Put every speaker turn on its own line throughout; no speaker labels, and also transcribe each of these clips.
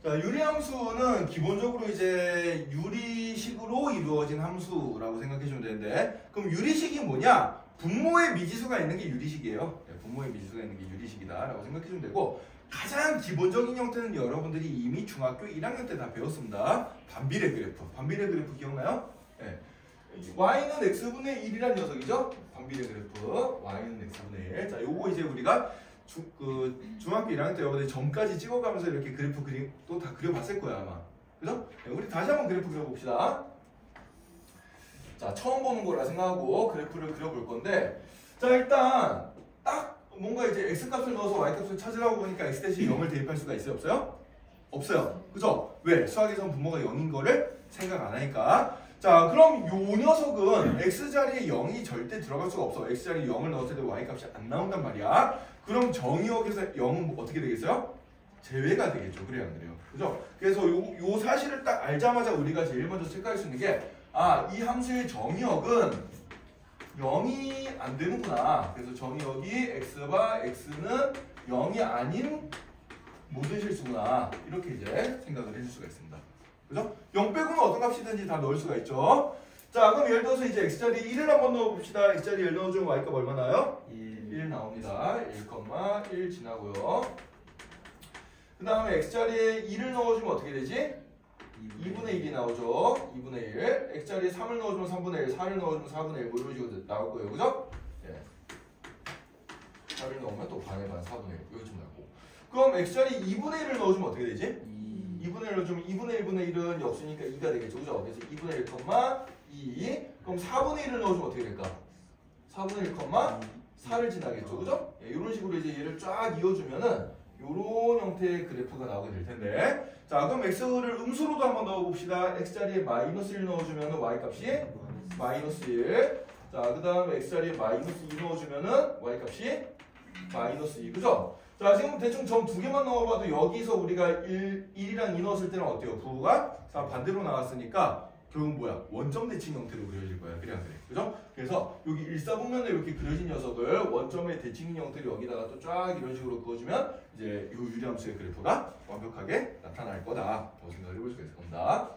자, 유리함수는 기본적으로 이제 유리식으로 이루어진 함수라고 생각해주면 되는데, 그럼 유리식이 뭐냐? 분모의 미지수가 있는 게 유리식이에요. 네, 분모의 미지수가 있는 게 유리식이다라고 생각해주면 되고, 가장 기본적인 형태는 여러분들이 이미 중학교 1학년 때 다 배웠습니다. 반비례 그래프. 반비례 그래프 기억나요? 네. y는 x분의 1이란 녀석이죠? 반비례 그래프. y는 x분의 1. 자, 요거 이제 우리가 중학교 1학년 때 여러분들 점까지 찍어가면서 이렇게 그래프 그림도 다 그려봤을 거야 아마. 그죠? 네, 우리 다시 한번 그래프 그려봅시다. 자, 처음 보는 거라 생각하고 그래프를 그려볼 건데, 자, 일단 딱 뭔가 이제 x값을 넣어서 y값을 찾으라고 보니까 x 대신 0을 대입할 수가 있어요? 없어요? 없어요. 그죠? 왜? 수학에서는 분모가 0인 거를 생각 안 하니까. 자, 그럼 요 녀석은 x자리에 0이 절대 들어갈 수가 없어. x자리에 0을 넣었을 때 y값이 안 나온단 말이야. 그럼 정의역에서 0은 어떻게 되겠어요? 제외가 되겠죠. 그래요, 안 그래요? 그죠? 그래서 요 사실을 딱 알자마자 우리가 제일 먼저 체크할 수 있는 게, 아, 이 함수의 정의역은 0이 안 되는구나. 그래서 정의역이 x바 x는 0이 아닌 모든 실수구나. 이렇게 이제 생각을 해줄 수가 있습니다. 그죠? 0 빼고는 어떤 값이든지 다 넣을 수가 있죠. 자, 그럼 예를 들어서 이제 x자리에 1을 한번 넣어봅시다. x자리에 1 넣어주면 y값 얼마 나요? 1 나옵니다. 1,1 지나고요. 그 다음에 x자리에 2를 넣어주면 어떻게 되지? 2분의 1이 나오죠. 2분의 1. x자리에 3을 넣어주면 3분의 1, 4를 넣어주면 4분의 1, 뭐 이런 식으로 나올 거예요. 그죠? 예. 4를 넣으면 또 반의 반, 4분의 1. 여기쯤 나고. 그럼 x자리에 2분의 1을 넣어주면 어떻게 되지? 2분의 1을 넣어주면 2분의 1분의 1은 없으니까 2가 되겠죠. 그죠? 그래서 2분의 1, 2. 그럼 4분의 1을 넣어주면 어떻게 될까? 4분의 1, 4를 지나겠죠. 그죠? 예, 이런 식으로 이제 얘를 쫙 이어주면은 요런 형태의 그래프가 나오게 될 텐데, 자, 그럼 x를 음수로도 한번 넣어봅시다. x자리에 마이너스 1 넣어주면 y값이 마이너스 1. 자, 그 다음에 x자리에 마이너스 2 넣어주면은 y값이 마이너스 2. 그죠? 자, 지금 대충 점 두 개만 넣어봐도 여기서 우리가 1이랑 2 넣었을 때는 어때요? 부호가 다 반대로 나왔으니까 결국 뭐야? 원점 대칭 형태로 그려질 거야. 그래 안 그래? 그죠? 그래서 여기 일사분면에 이렇게 그려진 녀석을 원점의 대칭 형태로 여기다가 또 쫙 이런 식으로 그어주면 이제 이 유리함수의 그래프가 완벽하게 나타날 거다라고 생각을 해볼 수가 있을 겁니다.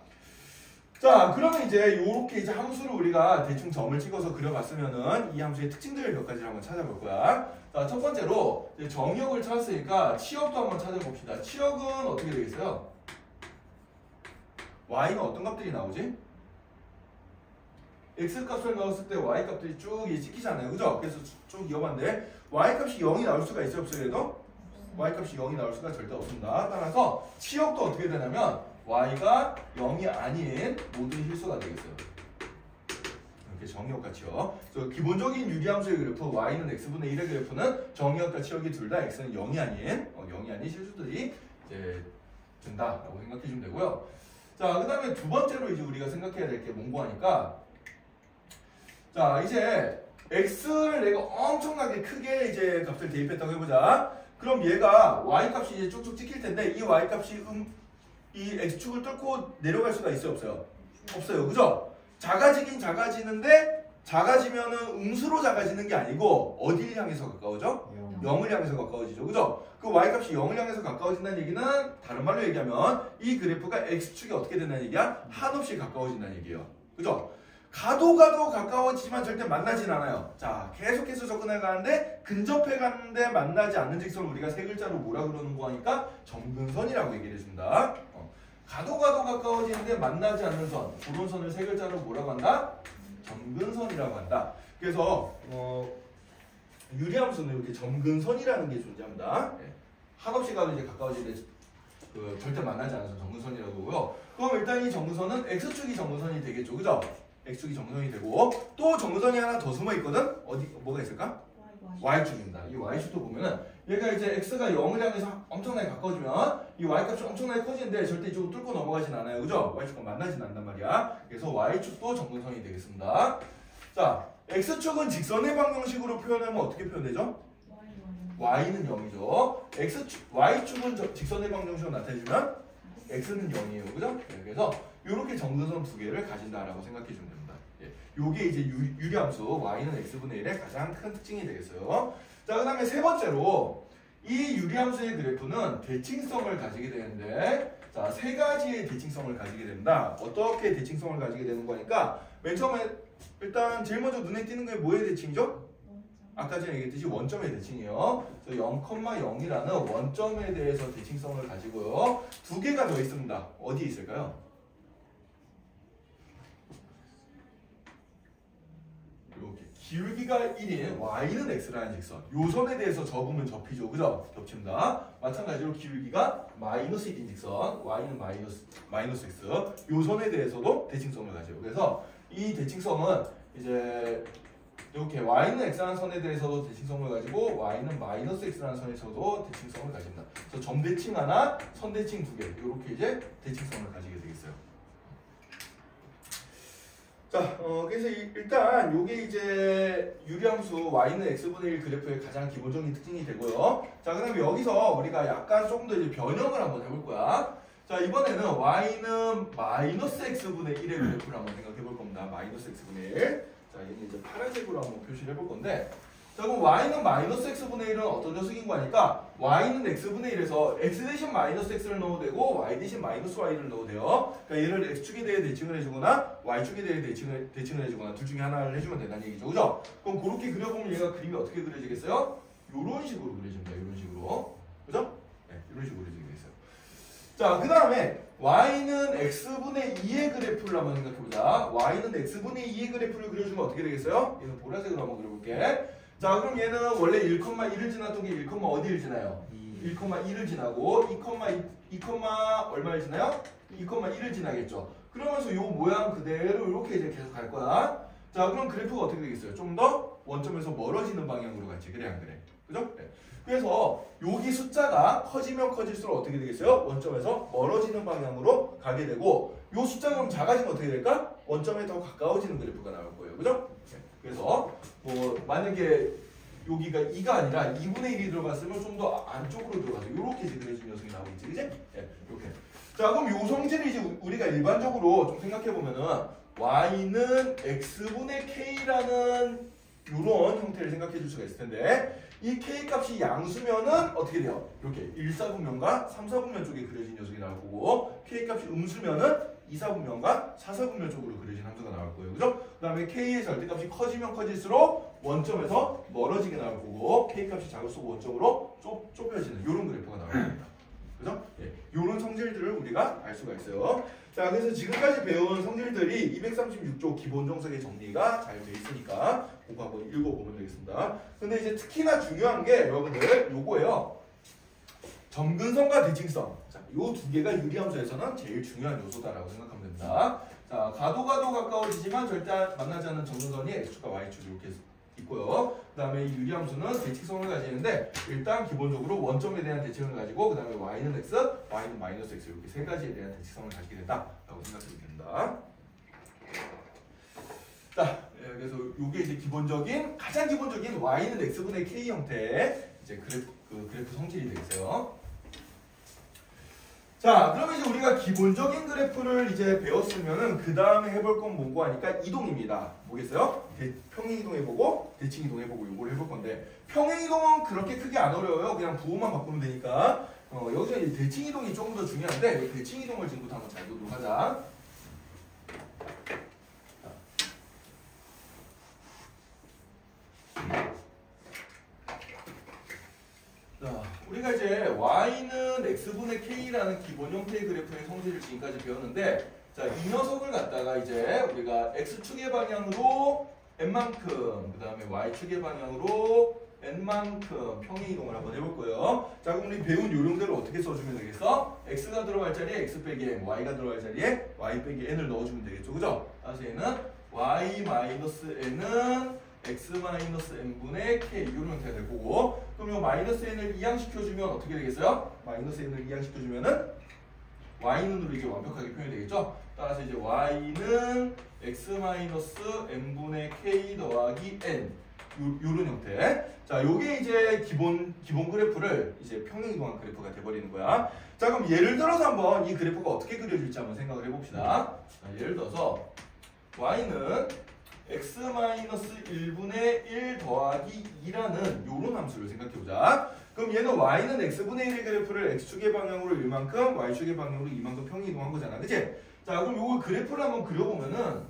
자, 그러면 이제 요렇게 이제 함수를 우리가 대충 점을 찍어서 그려봤으면은 이 함수의 특징들 몇 가지를 한번 찾아볼 거야. 자, 첫 번째로 이제 정의역을 찾았으니까 치역도 한번 찾아봅시다. 치역은 어떻게 되겠어요? y는 어떤 값들이 나오지? x값을 넣었을 때 y값들이 쭉 찍히잖아요. 그죠? 그래서 쭉 이어봤는데 y값이 0이 나올 수가 있어요? 없어요? 그래도? y값이 0이 나올 수가 절대 없습니다. 따라서 치역도 어떻게 되냐면 y가 0이 아닌 모든 실수가 되겠어요. 이렇게 정의역과 치역. 기본적인 유리함수의 그래프 y는 x분의 1의 그래프는 정의역과 치역이 둘 다 x는 0이 아닌 실수들이 이제 된다라고 생각해주면 되고요. 자, 그 다음에 두 번째로 이제 우리가 생각해야 될 게 뭔고 하니까, 자, 이제 x를 내가 엄청나게 크게 이제 값을 대입했다고 해보자. 그럼 얘가 y값이 이제 쭉쭉 찍힐 텐데 이 y값이 이 x축을 뚫고 내려갈 수가 있어요? 없어요? 없어요. 그죠? 작아지긴 작아지는데 작아지면은 음수로 작아지는 게 아니고 어디를 향해서 가까워져? 0을 향해서 가까워지죠. 그죠? 그 y값이 0을 향해서 가까워진다는 얘기는 다른 말로 얘기하면 이 그래프가 x축이 어떻게 된다는 얘기야? 한없이 가까워진다는 얘기예요. 그죠? 가도 가까워지지만 절대 만나진 않아요. 자, 계속해서 접근해 가는데 근접해 가는데 만나지 않는 직선을 우리가 세 글자로 뭐라 그러는 거 하니까 점근선이라고 얘기를 해줍니다. 가도 가까워지는데 만나지 않는 선, 그런 선을 세 글자로 뭐라고 한다? 점근선이라고 한다. 그래서 유리함수는 이렇게 점근선이라는 게 존재합니다. 한없이 가도 이제 가까워지는데 절대 만나지 않는 선 점근선이라고 하고요. 그럼 일단 이 점근선은 x축이 점근선이 되겠죠. 그죠? x축이 점근선이 되고 또 점근선이 하나 더 숨어 있거든. 뭐가 있을까? y축입니다. 이 y축도 보면은 얘가 이제 x가 0을 향해서 엄청나게 가까워지면 이 y값이 엄청나게 커지는데 절대 이쪽으로 뚫고 넘어가진 않아요. 그죠? y축과 만나진 않단 말이야. 그래서 y축도 점근선이 되겠습니다. 자, x축은 직선의 방정식으로 표현하면 어떻게 표현되죠? y는 0이죠. y축은 직선의 방정식으로 나타내주면 x는 0이에요. 그죠? 네, 그래서 이렇게 점근선 두 개를 가진다라고 생각해 주면 됩니다. 요게 이제 유리함수 y는 x분의 1의 가장 큰 특징이 되겠어요. 자, 그 다음에 세 번째로 이 유리함수의 그래프는 대칭성을 가지게 되는데 자, 세 가지의 대칭성을 가지게 된다. 어떻게 대칭성을 가지게 되는 거니까 맨 처음에 일단 제일 먼저 눈에 띄는 게 뭐의 대칭이죠? 아까 전에 얘기했듯이 원점의 대칭이에요. 0,0이라는 원점에 대해서 대칭성을 가지고요. 두 개가 더 있습니다. 어디에 있을까요? 이렇게 기울기가 1인 y는 x라는 직선. 요 선에 대해서 접으면 접히죠. 그죠? 겹칩니다. 마찬가지로 기울기가 마이너스 1인 직선. y는 마이너스 x. 요 선에 대해서도 대칭성을 가져요. 그래서 이 대칭성은 이제 이렇게 y는 x라는 선에 대해서도 대칭성을 가지고 y는 마이너스 x라는 선에서도 대칭성을 가집니다. 그래서 점대칭 하나, 선대칭 두 개 이렇게 이제 대칭성을 가지게 되겠어요. 자, 그래서 일단 요게 이제 유리함수 y는 x분의 1 그래프의 가장 기본적인 특징이 되고요. 자, 그다음에 여기서 우리가 약간 조금 더 이제 변형을 한번 해볼 거야. 자, 이번에는 y는 마이너스 x분의 1의 그래프를 한번 생각해 볼 겁니다. 마이너스 x분의 1. 자, 얘는 이제 파란색으로 한번 표시를 해볼 건데, 자, 그럼 y는 마이너스 x분의 1은 어떤 녀석인 거니까 y는 x분의 1에서 x 대신 마이너스 x를 넣어도 되고 y 대신 마이너스 y를 넣어도 돼요. 그러니까 얘를 x축에 대해 대칭을 해주거나 y축에 대해 대칭을 해주거나 둘 중에 하나를 해주면 된다는 얘기죠. 그죠? 그럼 그렇게 그려보면 얘가 그림이 어떻게 그려지겠어요? 요런 식으로 그려집니다. 요런 식으로. 그죠? 네, 이런 식으로 그려지겠어요. 자, 그 다음에 y는 x분의 2의 그래프를 한번 생각해보자. y는 x분의 2의 그래프를 그려주면 어떻게 되겠어요? 얘는 보라색으로 한번 그려볼게. 자, 그럼 얘는 원래 1,1을 지났던 게 1, 어디를 지나요? 1,2를 지나고 2, 얼마를 지나요? 2,1을 지나겠죠. 그러면서 요 모양 그대로 이렇게 이제 계속 갈 거야. 자, 그럼 그래프가 어떻게 되겠어요? 좀 더 원점에서 멀어지는 방향으로 같이. 그래 안 그래? 그죠? 네. 그래서 여기 숫자가 커지면 커질수록 어떻게 되겠어요? 원점에서 멀어지는 방향으로 가게 되고, 요 숫자가 그럼 작아지면 어떻게 될까? 원점에 더 가까워지는 그래프가 나올 거예요. 그죠? 네. 그래서 뭐 만약에 여기가 2가 아니라 2분의 1이 들어갔으면 좀 더 안쪽으로 들어가서 이렇게 이제 그려진 녀석이 나오겠지, 그지? 네, 이렇게. 자, 그럼 요 성질을 이제 우리가 일반적으로 좀 생각해 보면은 y는 x분의 k라는 이런 형태를 생각해 줄 수가 있을 텐데, 이 k 값이 양수면은 어떻게 돼요? 이렇게 1사분면과 3사분면 쪽에 그려진 녀석이 나올 거고, k 값이 음수면은 2사분면과 4사분면 쪽으로 그려진 함수가 나올 거예요. 그죠? 그 다음에 k의 절대값이 커지면 커질수록 원점에서 멀어지게 나올 거고, k 값이 작을수록 원점으로 좁혀지는 이런 그래프가 나올 겁니다. 그죠? 네, 이런 성질들을 우리가 알 수가 있어요. 자, 그래서 지금까지 배운 성질들이 236조 기본 정석의 정리가 잘 돼 있으니까 그거 한번 읽어보면 되겠습니다. 근데 이제 특히나 중요한 게 여러분들 요거예요. 점근성과 대칭성. 자, 요 두 개가 유리함수에서는 제일 중요한 요소다라고 생각하면 됩니다. 자, 가도 가까워지지만 절대 만나지 않는 점근선이 x축과 y축 이렇게 있고요. 그 다음에 이 유리함수는 대칭성을 가지는데, 일단 기본적으로 원점에 대한 대칭을 가지고, 그 다음에 y는 x, y는 마이너스 x 이렇게 세 가지에 대한 대칭성을 가지게 된다라고 생각하면 됩니다. 자, 그래서 이게 이제 가장 기본적인 y는 x분의 k 형태의 이제 그래프 성질이 되겠어요. 자, 그러면 이제 우리가 기본적인 그래프를 이제 배웠으면은 그 다음에 해볼 건 뭐고 하니까 이동입니다. 뭐겠어요? 평행이동 해보고 대칭이동 해보고 요걸 해볼 건데, 평행이동은 그렇게 크게 안 어려워요. 그냥 부호만 바꾸면 되니까. 여기서 이제 대칭이동이 조금 더 중요한데, 대칭이동을 지금부터 한번 잘 보도록 하자. 자, 우리가 이제 y는 x분의 k라는 기본 형태의 그래프의 성질을 지금까지 배웠는데, 자, 이 녀석을 갖다가 이제 우리가 x축의 방향으로 n만큼, 그 다음에 y축의 방향으로 n만큼 평행이동을 한번 해볼 거예요. 자, 그럼 우리 배운 요령대로 어떻게 써주면 되겠어? x가 들어갈 자리에 x 빼기 n, y가 들어갈 자리에 y 빼기 n을 넣어주면 되겠죠. 그죠? 따라서 얘는 y 마이너스 n은 x-n분의 k 이런 형태가 될 거고, 그럼 이 마이너스 n을 이항시켜주면 어떻게 되겠어요? 마이너스 n을 이항시켜주면은 y는으로 이제 완벽하게 표현이 되겠죠? 따라서 이제 y는 x-n분의 k 더하기 n 요런 형태. 자, 요게 이제 기본 그래프를 이제 평행이동한 그래프가 돼버리는 거야. 자, 그럼 예를 들어서 한번 이 그래프가 어떻게 그려질지 한번 생각을 해봅시다. 자, 예를 들어서 y는 x-1분의 1 더하기 2라는 요런 함수를 생각해보자. 그럼 얘는 y는 x분의 1의 그래프를 x축의 방향으로 1만큼, y축의 방향으로 2만큼 평행 이동한 거잖아. 그치? 자, 그럼 요거 그래프를 한번 그려보면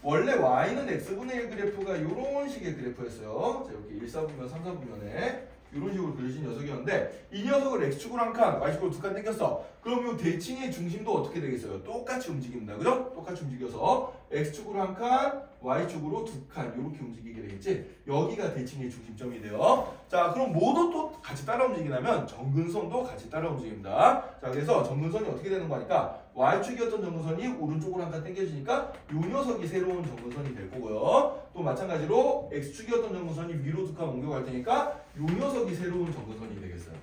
원래 y는 x분의 1 그래프가 요런 식의 그래프였어요. 자, 여기 1, 4분면, 3, 4분면에 이런 식으로 그려진 녀석이었는데 이 녀석을 x축으로 한 칸, y축으로 두 칸 당겼어. 그럼 이 대칭의 중심도 어떻게 되겠어요? 똑같이 움직입니다. 그죠? 똑같이 움직여서 x축으로 한 칸, y축으로 두 칸 이렇게 움직이게 되겠지? 여기가 대칭의 중심점이 돼요. 자, 그럼 뭐도 또 같이 따라 움직이냐면 정근선도 같이 따라 움직입니다. 자, 그래서 정근선이 어떻게 되는 거니까 y축이었던 정근선이 오른쪽으로 한 칸 당겨지니까 요 녀석이 새로운 정근선이 될 거고요. 또 마찬가지로 x축이었던 정근선이 위로 두 칸 옮겨갈 테니까 요 녀석이 새로운 정근선이 되겠어요.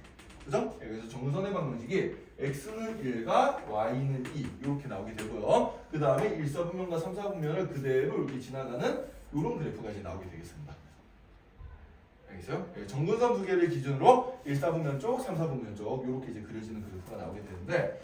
그죠? 그래서 정근선의 방정식이 x는 1과 y는 2 이렇게 나오게 되고요. 그 다음에 1, 4분면과 3, 4분면을 그대로 이렇게 지나가는 이런 그래프가 이제 나오게 되겠습니다. 알겠어요? 정근선 두 개를 기준으로 1, 4분면 쪽, 3, 4분면 쪽 이렇게 이제 그려지는 그래프가 나오게 되는데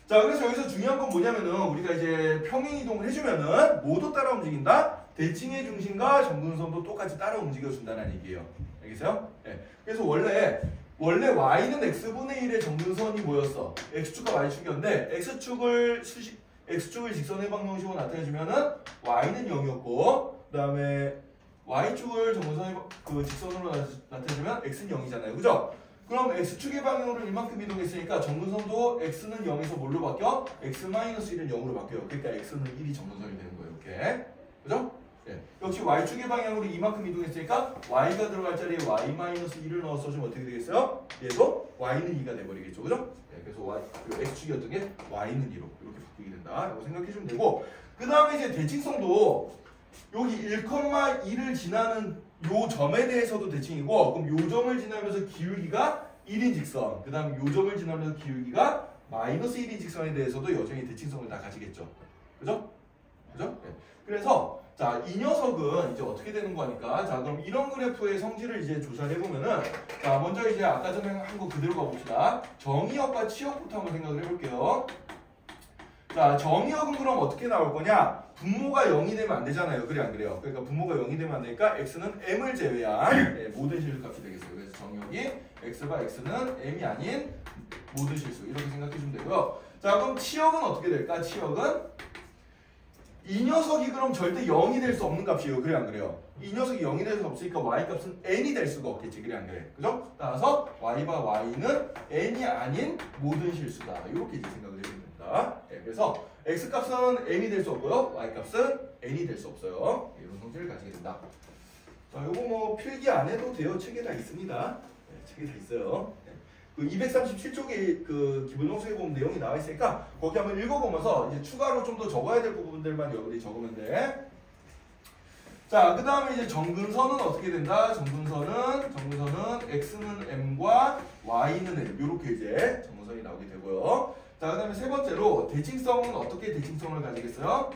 자, 그래서 여기서 중요한 건 뭐냐면은 우리가 이제 평행 이동을 해주면은 모두 따라 움직인다. 대칭의 중심과 정근선도 똑같이 따라 움직여준다는 얘기예요. 알겠어요? 네. 그래서 원래 y는 x분의 1의 정근선이 뭐였어? x축과 y축이었는데 x축을 직선의 방정식으로 나타내주면은 y는 0이었고 그 다음에 y축을 정근선의 직선으로 나타내주면 x는 0이잖아요. 그죠? 그럼 x축의 방향으로 이만큼 이동했으니까 정근선도 x는 0에서 뭘로 바뀌어? x-1은 0으로 바뀌어요. 그러니까 x는 1이 정근선이 되는 거예요. 이렇게. 그죠? 네. 역시 y축의 방향으로 이만큼 이동했으니까 y가 들어갈 자리에 y-1을 넣어서 좀 어떻게 되겠어요? 얘도 y는 2가 돼버리겠죠. 그죠? 네. 그래서 x축이었던 게 y는 2로 이렇게 바뀌게 된다라고 생각해주면 되고 그 다음에 이제 대칭성도 여기 1,2를 지나는 요 점에 대해서도 대칭이고 그럼 요 점을 지나면서 기울기가 1인 직선 그 다음 요 점을 지나면서 기울기가 -1인 직선에 대해서도 여전히 대칭성을 다 가지겠죠. 그죠? 그죠? 네. 그래서 자, 이 녀석은 이제 어떻게 되는 거니까 자, 그럼 이런 그래프의 성질을 이제 조사를 해보면은 자, 먼저 이제 아까 전에 한 거 그대로 가봅시다. 정의역과 치역부터 한번 생각을 해볼게요. 자, 정의역은 그럼 어떻게 나올 거냐? 분모가 0이 되면 안 되잖아요. 그래 안 그래요? 그러니까 분모가 0이 되면 안 되니까 x는 m을 제외한 모든 실수값이 되겠어요. 그래서 정의역이 x가 x는 m이 아닌 모든 실수 이렇게 생각해주면 되고요. 자, 그럼 치역은 어떻게 될까? 치역은 이 녀석이 그럼 절대 0이 될 수 없는 값이에요. 그래 안 그래요? 이 녀석이 0이 될 수 없으니까 y값은 n이 될 수가 없겠지. 그래 안 그래? 그죠? 따라서 y와 y는 n이 아닌 모든 실수다. 이렇게 이제 생각을 해주면 됩니다. 네, 그래서 x값은 m이 될 수 없고요. y값은 n이 될 수 없어요. 이런 성질을 가지게 된다. 자, 요거 뭐 필기 안 해도 돼요. 책에 다 있습니다. 네, 책에 다 있어요. 그 237쪽에 그 기본 정수에 보면 내용이 나와 있으니까 거기 한번 읽어보면서 이제 추가로 좀 더 적어야 될 부분들만 여러분들이 적으면 돼. 자, 그 다음에 이제 정근선은 어떻게 된다? 정근선은 x는 m과 y는 n 이렇게 이제 정근선이 나오게 되고요. 자, 그 다음에 세 번째로 대칭성은 어떻게 대칭성을 가지겠어요?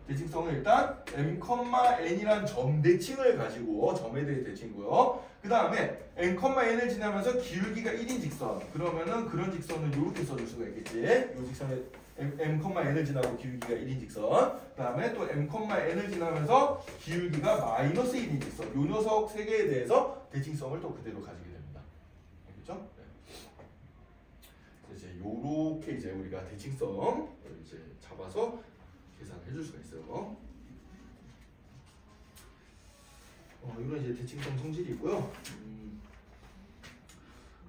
대칭성은 일단 m,n이란 점 대칭을 가지고 점에 대해 대칭이고요. 그 다음에 m,n을 지나면서 기울기가 1인 직선. 그러면은 그런 직선을 이렇게 써줄 수가 있겠지. 이 직선에 m,n을 지나고 기울기가 1인 직선. 그 다음에 또 m,n을 지나면서 기울기가 -1인 직선. 이 녀석 세 개에 대해서 대칭성을 또 그대로 가지게 됩니다. 알겠죠? 네. 이제 요렇게 이제 우리가 대칭성을 이제 잡아서 계산을 해줄 수가 있어요. 이건 이제 대칭성 성질이고요.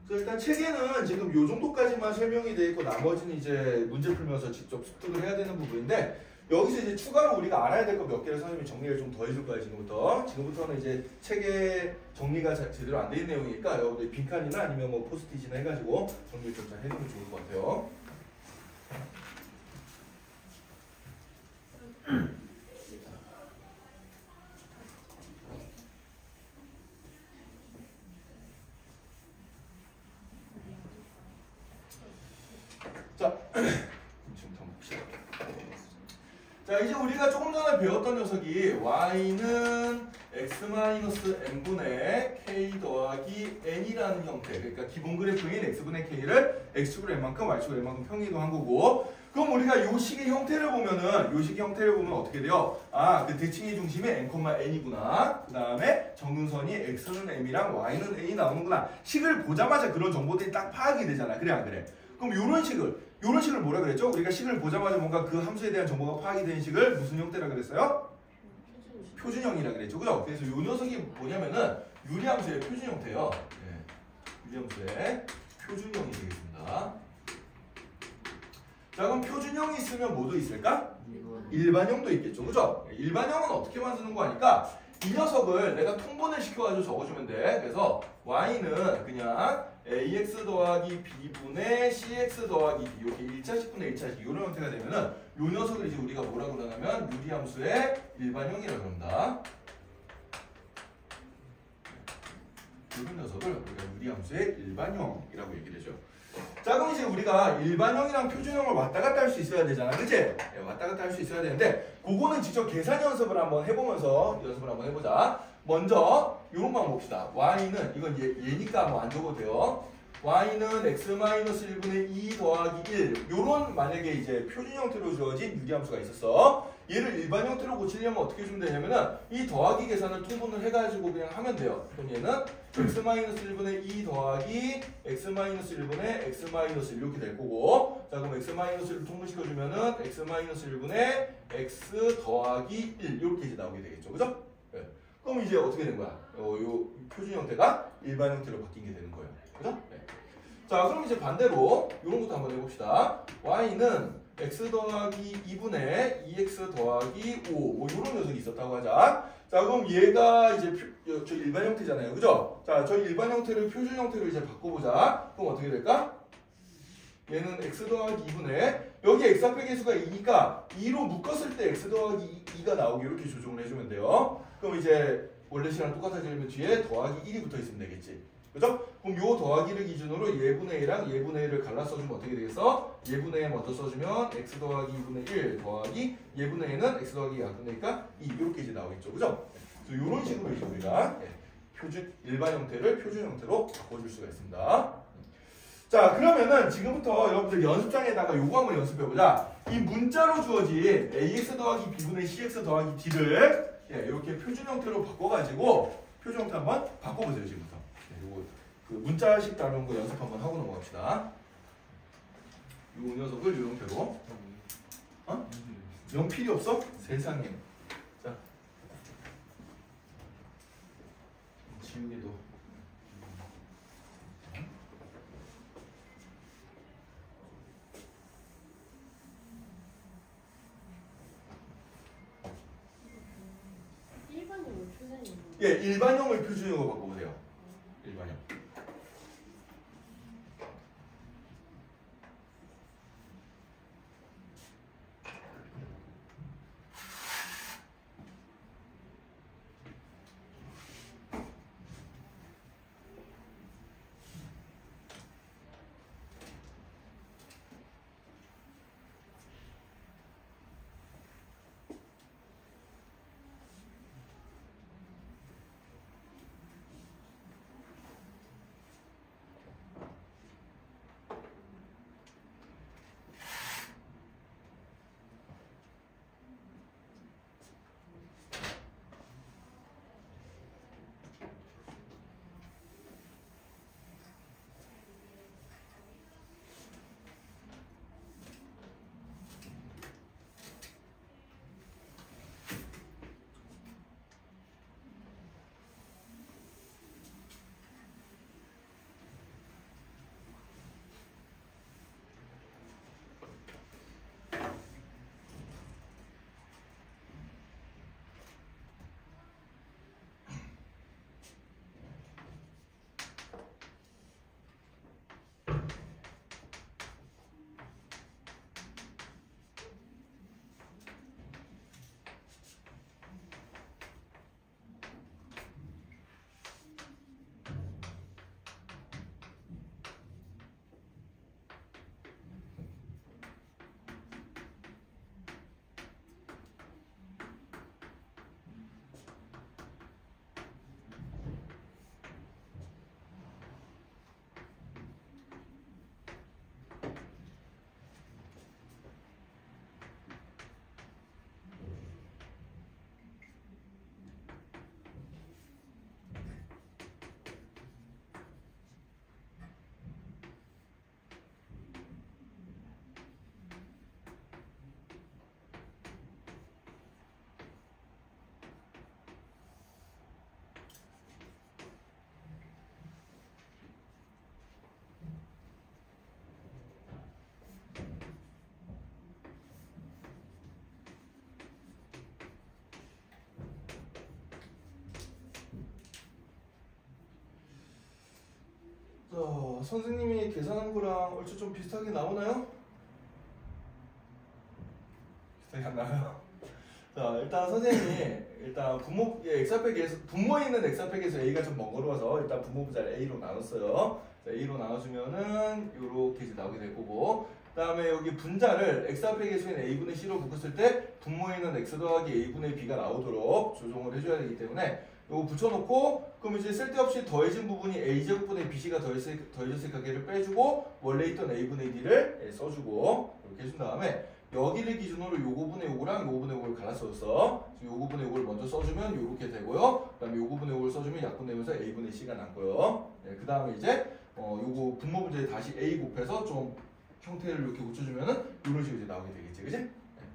그래서 일단 책에는 지금 요 정도까지만 설명이 되어 있고 나머지는 이제 문제 풀면서 직접 습득을 해야 되는 부분인데 여기서 이제 추가로 우리가 알아야 될 거 몇 개를 선생님이 정리를 좀 더 해줄 거예요. 지금부터는 이제 책에 정리가 제대로 안 된 내용이니까 여러분들 빈칸이나 아니면 뭐 포스트잇이나 해가지고 정리를 좀 잘 해두면 좋을 것 같아요. 자, 이제 우리가 조금 전에 배웠던 녀석이 y는 x-n분의 k 더하기 n이라는 형태. 그러니까 기본 그래프인 x분의 k를 x축으로 n만큼 y축으로 n만큼 평이동한 거고, 그럼 우리가 요 식의 형태를 보면은 요 식의 형태를 보면 어떻게 돼요? 아, 그 대칭의 중심이 n,n이구나. 그 다음에 정근선이 x는 m이랑 y는 n이 나오는구나. 식을 보자마자 그런 정보들이 딱 파악이 되잖아. 그래 안 그래? 그럼 요런 식을 뭐라 그랬죠? 우리가 식을 보자마자 뭔가 그 함수에 대한 정보가 파악이 된 식을 무슨 형태라 그랬어요? 표준형이라 그랬죠. 그죠? 그래서 요 녀석이 뭐냐면은 유리함수의 표준 형태예요. 네. 유리함수의 표준형이 되겠습니다. 자, 그럼 표준형이 있으면 뭐도 있을까? 일반형도 있겠죠. 그죠? 일반형은 어떻게 만드는 거 하니까 이 녀석을 내가 통분을 시켜가지고 적어주면 돼. 그래서 y는 그냥 ax 더하기 b분의 cx 더하기 d 이렇게 1차식분의 1차식 이런 형태가 되면은 요 녀석을 이제 우리가 뭐라고 그러냐면 유리함수의 일반형이라고 합니다. 이런 녀석을 우리가 유리함수의 일반형이라고 얘기를 해줘. 자, 그럼 이제 우리가 일반형이랑 표준형을 왔다 갔다 할 수 있어야 되잖아. 그치? 네, 왔다 갔다 할 수 있어야 되는데 그거는 직접 계산 연습을 한번 해보면서 연습을 한번 해보자. 먼저 요런 거 한번 봅시다. y는 이건 얘니까 뭐 안 적어도 돼요. y는 x-1분의 2 더하기 1 요런 만약에 이제 표준 형태로 주어진 유리함수가 있었어. 얘를 일반 형태로 고치려면 어떻게 해주면 되냐면은 이 더하기 계산을 통분을 해가지고 그냥 하면 돼요. 그럼 얘는 x-1분의 2 더하기 x-1분의 x-1 이렇게 될 거고, 자 그럼 x-1을 통분시켜주면은 x-1분의 x 더하기 1 이렇게 이제 나오게 되겠죠. 그죠? 네. 그럼 이제 어떻게 된 거야? 요 표준 형태가 일반 형태로 바뀐 게 되는 거예요. 그죠? 네. 자, 그럼 이제 반대로 이런 것도 한번 해봅시다. y는 x 더하기 2분의 2x 더하기 5 뭐 이런 녀석이 있었다고 하자. 자, 그럼 얘가 이제 저 일반 형태잖아요. 그죠? 자, 저 일반 형태를 표준 형태로 이제 바꿔보자. 그럼 어떻게 될까? 얘는 x 더하기 2분의 여기 x 앞의 개수가 2니까 2로 묶었을 때 x 더하기 2가 나오게 이렇게 조정을 해주면 돼요. 그럼 이제 원래 식이랑 똑같아지려면 뒤에 더하기 1이 붙어 있으면 되겠지. 그죠? 그럼 요 더하기를 기준으로 예분의 1랑 예분의 1을 갈라 써주면 어떻게 되겠어? 예분의 1 먼저 써주면 x 더하기 2분의 1 더하기 예분의 1은 x 더하기 2가 끝내니까 2 이렇게 이제 나오겠죠. 그죠? 그래서 이런 식으로 이제 우리가 표준 일반 형태를 표준 형태로 바꿔줄 수가 있습니다. 자, 그러면은 지금부터 여러분들 연습장에다가 요거 한번 연습해보자. 이 문자로 주어진 ax 더하기 b분의 cx 더하기 d를 이렇게 표준 형태로 바꿔가지고 표준 형태 한번 바꿔보세요. 지금부터. 요거 그 문자식 다루는 거 연습 한번 하고 넘어갑시다. 요 녀석을 요 형태로. 어? 연필이 없어? 세상에. 자, 지우개도.
일반형을 표준형으로.
예, 일반형을 표준형으로 바꿔보세요. 일반형. 자, 선생님이 계산한 거랑 얼추 좀 비슷하게 나오나요? 비슷하게 안 나와요? 자, 일단 선생님이 일단 분모의 엑사팩에서 분모에 있는 엑사팩에서 a가 좀 번거로워서 일단 분모부자를 a로 나눴어요. 자, a로 나눠주면은 요렇게 이제 나오게 될 거고, 그 다음에 여기 분자를 엑사팩에서 있는 a분의 c로 묶었을 때 분모에 있는 x 더하기 a분의 b가 나오도록 조정을 해줘야 되기 때문에 요거 붙여놓고, 그럼 이제 쓸데없이 더해진 부분이 a제곱분의 bc가 더해졌으니까 걔를 빼주고 원래 있던 a분의 d를 써주고 이렇게 해준 다음에 여기를 기준으로 요거분의 요거랑 요거분의 요거를 갈라써서 요거분의 요거를 먼저 써주면 요렇게 되고요. 그 다음에 요거분의 요거를 써주면 약분되면서 a분의 c가 남고요. 네, 그 다음에 이제 요거 분모분자에 다시 a 곱해서 좀 형태를 이렇게 고쳐주면은 이런 식으로 이제 나오게 되겠지, 그지? 네,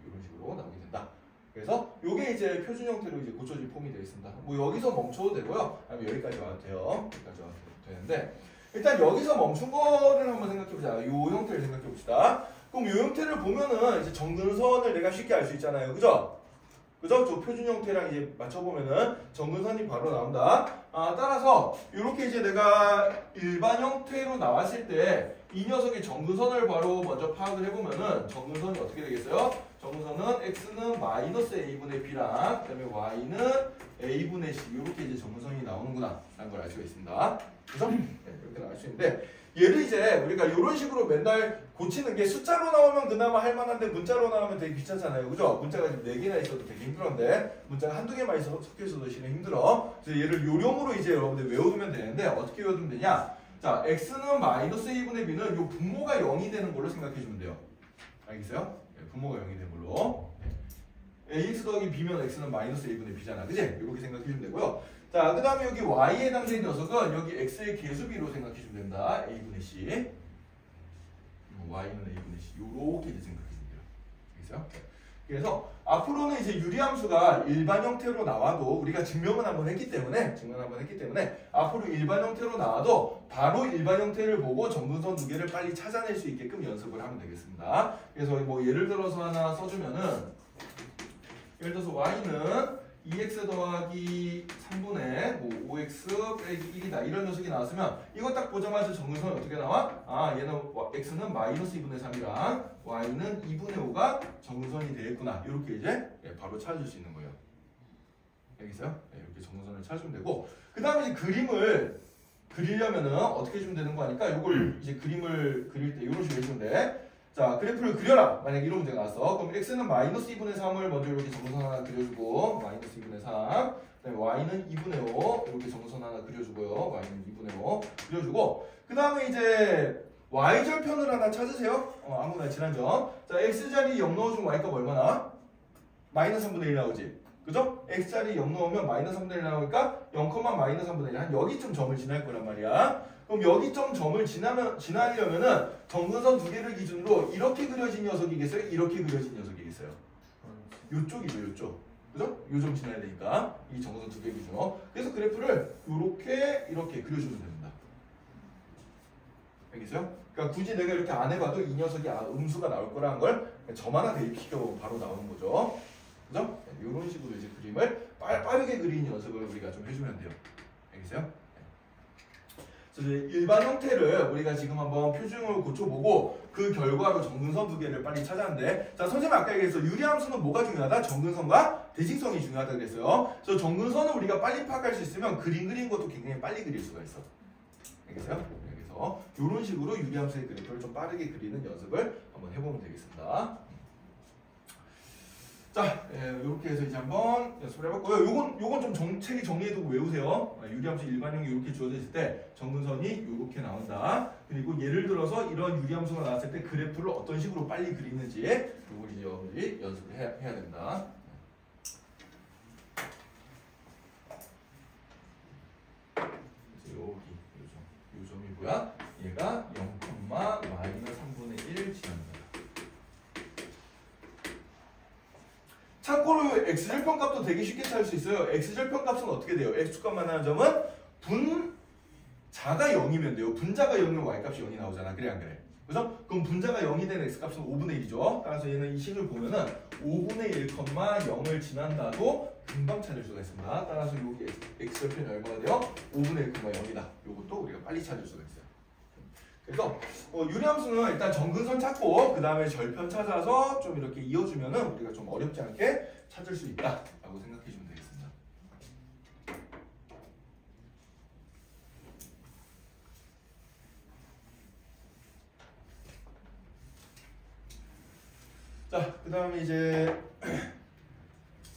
이런 식으로 나오게 된다. 그래서 요게 이제 표준 형태로 이제 고쳐진 폼이 되겠습니다. 뭐 여기서 멈춰도 되고요. 아니면 여기까지 와도 돼요. 여기까지 와도 되는데 일단 여기서 멈춘 거를 한번 생각해보자. 요 형태를 생각해봅시다. 그럼 요 형태를 보면은 이제 정근선을 내가 쉽게 알 수 있잖아요, 그죠? 그죠? 저 표준 형태랑 이제 맞춰보면은 정근선이 바로 나온다. 따라서 이렇게 이제 내가 일반 형태로 나왔을 때 이 녀석의 정근선을 바로 먼저 파악을 해보면은 정근선이 어떻게 되겠어요? 정근선은 x는 마이너스 a분의 b랑 그다음에 y는 a분의 c 이렇게 이제 정근선이 나오는구나 라는 걸 알 수가 있습니다. 그래서 네, 이렇게 나올 수 있는데 얘를 이제 우리가 이런 식으로 맨날 고치는 게 숫자로 나오면 그나마 할만한데 문자로 나오면 되게 귀찮잖아요, 그죠? 문자가 지금 4개나 있어도 되게 힘들었는데 문자가 한두 개만 있어도 섞여 있어도 실은 힘들어. 그래서 얘를 요령으로 이제 여러분들 외워두면 되는데 어떻게 외워두면 되냐? 자, x는 마이너스 a분의 b는 요 분모가 0이 되는 걸로 생각해주면 돼요. 알겠어요? 네, 분모가 0이 되는 걸로. ax 더하기 b면 x는 마이너스 a분의 b잖아, 그지? 이렇게 생각해주면 되고요. 자, 그 다음에 여기 y에 해당되는 녀석은 여기 x의 계수비로 생각해주면 된다. a분의 c. y는 a분의 c. 요렇게 이제 생각해주면 돼요. 알겠어요? 그래서 앞으로는 이제 유리함수가 일반 형태로 나와도 우리가 증명은 한번 했기 때문에 앞으로 일반 형태로 나와도 바로 일반 형태를 보고 정근선 두 개를 빨리 찾아낼 수 있게끔 연습을 하면 되겠습니다. 그래서 뭐 예를 들어서 하나 써주면은 예를 들어서 y는 2x 더하기 3분의 뭐 5x 빼기 1이다 이런 녀석이 나왔으면 이거 딱 보자마자 정근선이 어떻게 나와? 얘는 x는 마이너스 2분의 3이랑 y는 2분의 5가 정근선이 되겠구나. 이렇게 이제 바로 찾을 수 있는 거예요. 알겠어요? 이렇게 정근선을 찾으면 되고, 그 다음에 이제 그림을 그리려면은 어떻게 해주면 되는 거 아니까 이걸 이제 그림을 그릴 때 이런 식으로 해주면 돼. 자, 그래프를 그려라. 만약 이런 문제가 나왔어. 그럼 x는 마이너스 2분의 3을 먼저 이렇게 정근선 하나 그려주고 마이너스 2분의 3. 그다음에 y는 2분의 5 이렇게 정근선 하나 그려주고요. y는 2분의 5 그려주고, 그 다음에 이제 y절편을 하나 찾으세요. 아무나 지난점. 자, x자리 0 넣어주면 y값 얼마나? 마이너스 3분의 1 나오지. 그죠? x자리 0 넣으면 마이너스 3분의 1 나오니까 0, 마이너스 3분의 1 한 여기쯤 점을 지날 거란 말이야. 그럼 여기쯤 점을 지나려면은 정근선 두 개를 기준으로 이렇게 그려진 녀석이겠어요? 이렇게 그려진 녀석이겠어요? 요쪽이죠, 요쪽. 그죠? 요 점 지나야 되니까 이 정근선 두 개 기준으로. 그래서 그래프를 이렇게 그려주면 됩니다. 알겠어요? 그러니까 굳이 내가 이렇게 안 해봐도 이 녀석이 음수가 나올 거라는 걸 점 하나 대입시켜 바로 나오는 거죠. 그죠? 이런 식으로 이제 그림을 빠르게 그리는 연습을 우리가 좀 해주면 돼요. 알겠어요? 그래서 일반 형태를 우리가 지금 한번 표준으로 고쳐보고 그 결과로 정근선 두 개를 빨리 찾았는데, 자, 선생님 아까 얘기해서 유리함수는 뭐가 중요하다? 정근선과 대칭성이 중요하다 그랬어요. 그래서 정근선을 우리가 빨리 파악할 수 있으면 그림 그리는 것도 굉장히 빨리 그릴 수가 있어. 알겠어요? 그래서 이런 식으로 유리함수의 그래프를 좀 빠르게 그리는 연습을 한번 해보면 되겠습니다. 자, 이렇게 해서 이제 한번 연습을 해봤고요. 요건 좀 책에 정리해두고 외우세요. 유리함수 일반형이 이렇게 주어져 있을 때 정근선이 이렇게 나온다. 그리고 예를 들어서 이런 유리함수가 나왔을 때 그래프를 어떤 식으로 빨리 그리는지 요걸 이제 여러분들이 연습을 해야 된다. 그래서 요 점이 뭐야? 얘가 0, 마이너스 3분의 1 지납니다. 참고로 x절편 값도 되게 쉽게 찾을 수 있어요. x절편 값은 어떻게 돼요? x값 만나는 점은 분자가 0이면 돼요. 분자가 0이면 y값이 0이 나오잖아. 그래 안 그래? 그죠? 그럼 분자가 0이 되는 x값은 5분의 1이죠. 따라서 얘는 이 식을 보면은 5분의 1, 0을 지난다도 금방 찾을 수가 있습니다. 따라서 여기 x절편이 얼마가 돼요? 5분의 1, 0이다. 요것도 우리가 빨리 찾을 수가 있어요. 그래서 유리함수는 일단 정근선 찾고 그 다음에 절편 찾아서 좀 이렇게 이어주면은 우리가 좀 어렵지 않게 찾을 수 있다라고 생각해 주면 되겠습니다. 자, 그 다음에 이제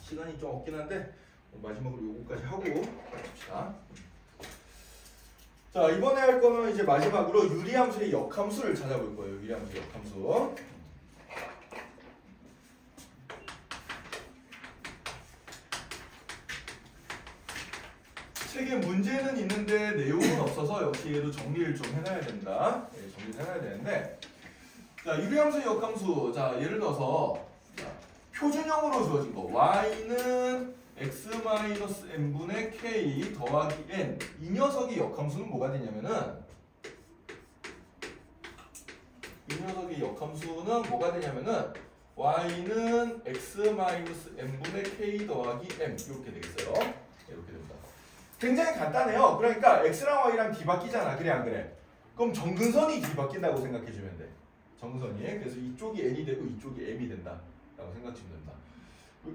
시간이 좀 없긴 한데 마지막으로 요거까지 하고 봅시다. 자, 이번에 할 거는 이제 마지막으로 유리함수의 역함수를 찾아볼 거예요. 유리함수의 역함수. 책에 문제는 있는데 내용은 없어서 역시 얘도 정리를 좀 해놔야 된다. 네, 정리를 해놔야 되는데, 자, 유리함수의 역함수. 자, 예를 들어서 자, 표준형으로 주어진 거 y는 x-n분의 k 더하기 n. 이 녀석의 역함수는 뭐가 되냐면은 y는 x-n분의 k 더하기 n 이렇게 되겠어요. 이렇게 됩니다. 굉장히 간단해요. 그러니까 x랑 y랑 뒤바뀌잖아. 그래 안 그래? 그럼 정근선이 뒤바뀐다고 생각해주면 돼. 정근선이. 그래서 이쪽이 n이 되고 이쪽이 m이 된다 라고 생각하시면 됩니다.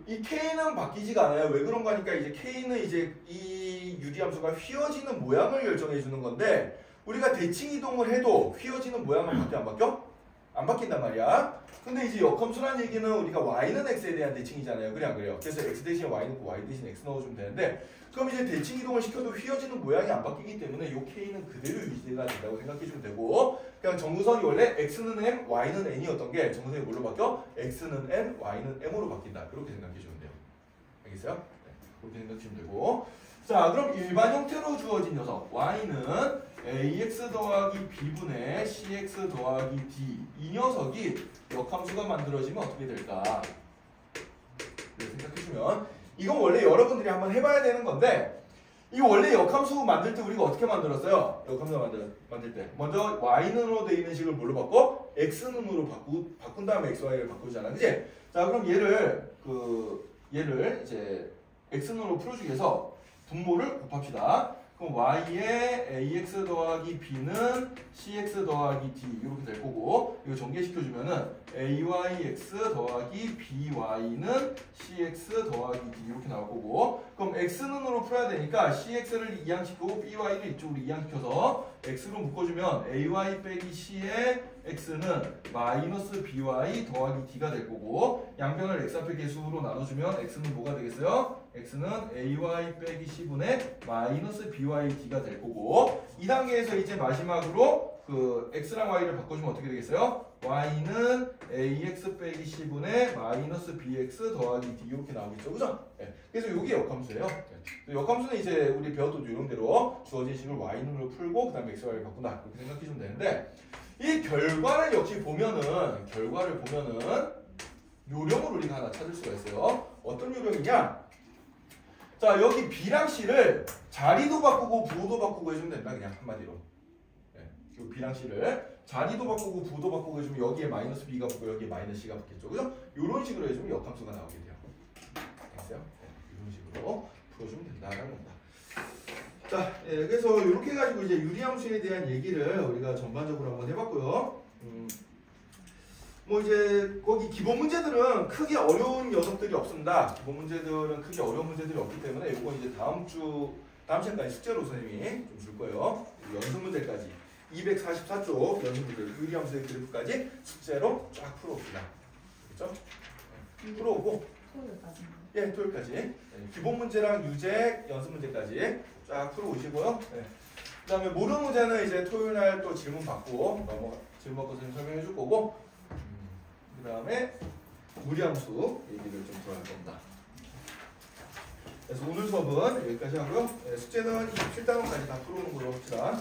이 k는 바뀌지가 않아요. 왜 그런가 하니까 이제 k는 이제 이 유리함수가 휘어지는 모양을 결정해 주는 건데, 우리가 대칭 이동을 해도 휘어지는 모양은 바뀌어 안 바뀌어? 안 바뀐단 말이야. 근데 이제 역함수라는 얘기는 우리가 y는 x에 대한 대칭이잖아요. 그래 안 그래요? 그래서 x 대신에 y 넣고 y 대신에 x 넣어주면 되는데, 그럼 이제 대칭 이동을 시켜도 휘어지는 모양이 안 바뀌기 때문에 이 k는 그대로 유지가 된다고 생각해주면 되고, 그냥 정근선이 원래 x는 m, y는 n이었던 게 정근선이 뭘로 바뀌어? x는 n, y는 m으로 바뀐다. 그렇게 생각해주면 돼요. 알겠어요? 네, 그렇게 생각해주면 되고, 자, 그럼 일반 형태로 주어진 녀석 y는 ax 더하기 b분의 cx 더하기 d, 이 녀석이 역함수가 만들어지면 어떻게 될까? 생각해주면, 이건 원래 여러분들이 한번 해봐야 되는 건데, 이거 원래 역함수 만들 때 우리가 어떻게 만들었어요? 역함수 만들 때 먼저 y는으로 되어 있는 식을 뭘로 바꿔? x는으로 바꾼 다음에 xy를 바꾸잖아, 그지? 자, 그럼 얘를 이제 x는으로 풀어주기 위해서 분모를 곱합시다. 그럼 y의 ax 더하기 b는 cx 더하기 d 이렇게 될 거고, 이거 전개시켜주면은 ayx 더하기 by는 cx 더하기 d 이렇게 나올 거고, 그럼 x는으로 풀어야 되니까 cx를 이항시키고 by를 이쪽으로 이항시켜서 x로 묶어주면 ay 빼기 c의 x는 마이너스 by 더하기 d가 될 거고, 양변을 x 앞에 개수로 나눠주면 x는 뭐가 되겠어요? x는 ay 빼기 c분의 마이너스 by d가 될 거고, 이 단계에서 이제 마지막으로 그 x랑 y를 바꿔주면 어떻게 되겠어요? y는 ax 빼기 c분의 마이너스 bx 더하기 d 이렇게 나오겠죠, 그죠? 네. 그래서 이게 역함수예요. 네. 역함수는 이제 우리 배웠던 요령대로 주어진 식을 y는으로 풀고 그 다음에 x, y를 바꾼다 그렇게 생각해주면 되는데, 이 결과를 역시 보면은 요령을 우리가 하나 찾을 수가 있어요. 어떤 요령이냐? 자, 여기 b랑 c를 자리도 바꾸고 부호도 바꾸고 해주면 된다. 그냥 한마디로. 네. 요 b랑 c를 자리도 바꾸고 부호도 바꾸고 해주면 여기에 마이너스 b가 붙고 여기에 마이너스 c가 붙겠죠. 그죠? 이런 식으로 해주면 역함수가 나오게 돼요. 알겠어요? 네. 이런 식으로 풀어주면 된다라는 겁니다. 자, 예, 그래서 이렇게 해가지고 이제 유리함수에 대한 얘기를 우리가 전반적으로 한번 해봤고요. 뭐 이제 거기 기본 문제들은 크게 어려운 녀석들이 없습니다. 기본 문제들은 크게 어려운 문제들이 없기 때문에 이건 이제 다음 시간까지 숙제로 선생님이 좀 줄 거예요. 연습 문제까지 244쪽 연습 문제 유리함수의 그래프까지 숙제로 쫙 풀어옵니다. 그렇죠? 풀어오고
토요일까지.
예, 토요일까지. 네, 기본 문제랑 유제 연습 문제까지 쫙 풀어오시고요. 네. 그 다음에 모르는 문제는 이제 토요일날 또 질문 받고 질문 받고 선생님 설명해 줄 거고, 그 다음에 무리함수 얘기를 좀 들어갈 겁니다. 그래서 오늘 수업은 여기까지 하고요. 네, 숙제는 27단원까지 다 풀어오는 걸로 합시다.